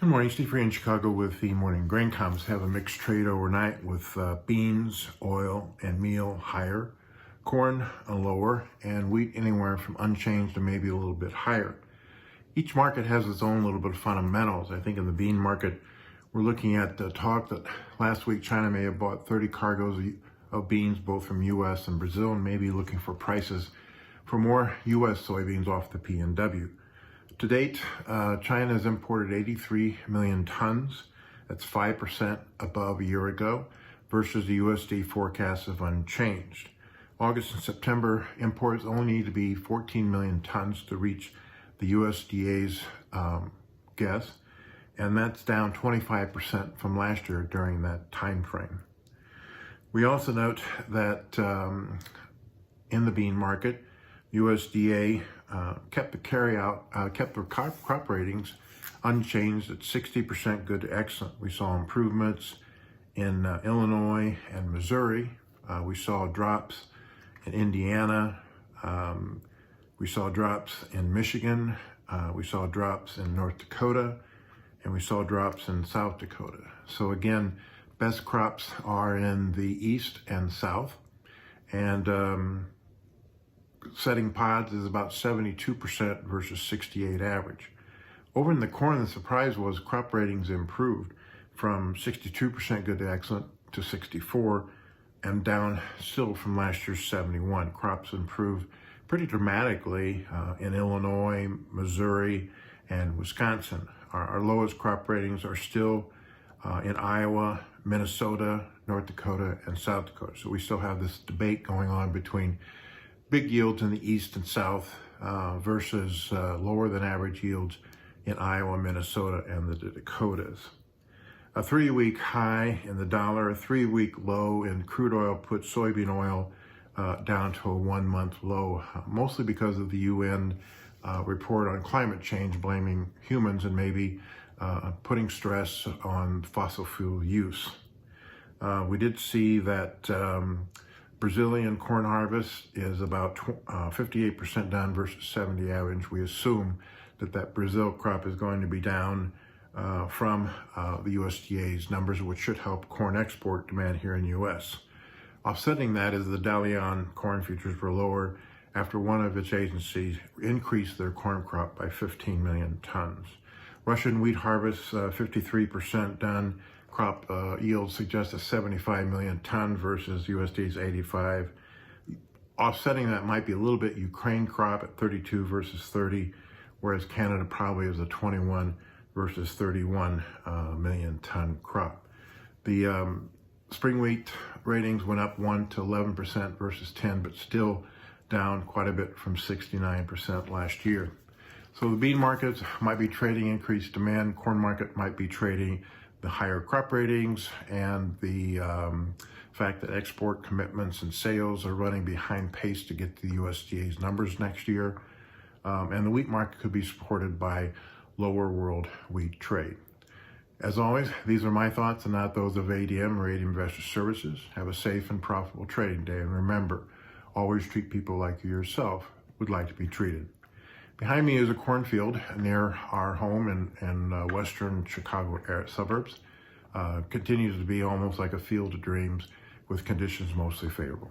Good morning, Steve here in Chicago with the morning grain comps. Have a mixed trade overnight with beans, oil, and meal higher, corn lower, and wheat anywhere from unchanged to maybe a little bit higher. Each market has its own little bit of fundamentals. I think in the bean market, we're looking at the talk that last week China may have bought 30 cargoes of beans, both from U.S. and Brazil, and maybe looking for prices for more U.S. soybeans off the P&W. To date, China has imported 83 million tons. That's 5% above a year ago versus the USD forecast of unchanged. August and September imports only need to be 14 million tons to reach the USDA's guess, and that's down 25% from last year during that time frame. We also note that in the bean market, USDA kept the crop ratings unchanged at 60% good to excellent. We saw improvements in Illinois and Missouri. We saw drops in Indiana. We saw drops in Michigan. We saw drops in North Dakota, and we saw drops in South Dakota. So again, best crops are in the east and south, and setting pods is about 72% versus 68 average. Over in the corn, the surprise was crop ratings improved from 62% good to excellent to 64, and down still from last year's 71. Crops improved pretty dramatically in Illinois, Missouri, and Wisconsin. Our lowest crop ratings are still in Iowa, Minnesota, North Dakota, and South Dakota. So we still have this debate going on between big yields in the east and south versus lower than average yields in Iowa, Minnesota, and the Dakotas. A 3-week high in the dollar, a 3-week low in crude oil put soybean oil down to a 1-month low, mostly because of the UN report on climate change blaming humans and maybe putting stress on fossil fuel use. We did see that Brazilian corn harvest is about 58% down versus 70 average. We assume that Brazil crop is going to be down from the USDA's numbers, which should help corn export demand here in the U.S. Offsetting that is the Dalian corn futures were lower after one of its agencies increased their corn crop by 15 million tons. Russian wheat harvest 53% done. Crop yield suggests a 75 million ton versus USDA's 85. Offsetting that might be a little bit Ukraine crop at 32 versus 30, whereas Canada probably is a 21 versus 31 million ton crop. The spring wheat ratings went up 1 to 11% versus 10, but still down quite a bit from 69% last year. So the bean markets might be trading increased demand. Corn market might be trading the higher crop ratings and the fact that export commitments and sales are running behind pace to get to the USDA's numbers next year. And the wheat market could be supported by lower world wheat trade. As always, these are my thoughts and not those of ADM or ADM Investor Services. Have a safe and profitable trading day. And remember, always treat people like you yourself would like to be treated. Behind me is a cornfield near our home in western Chicago suburbs. Continues to be almost like a field of dreams with conditions mostly favorable.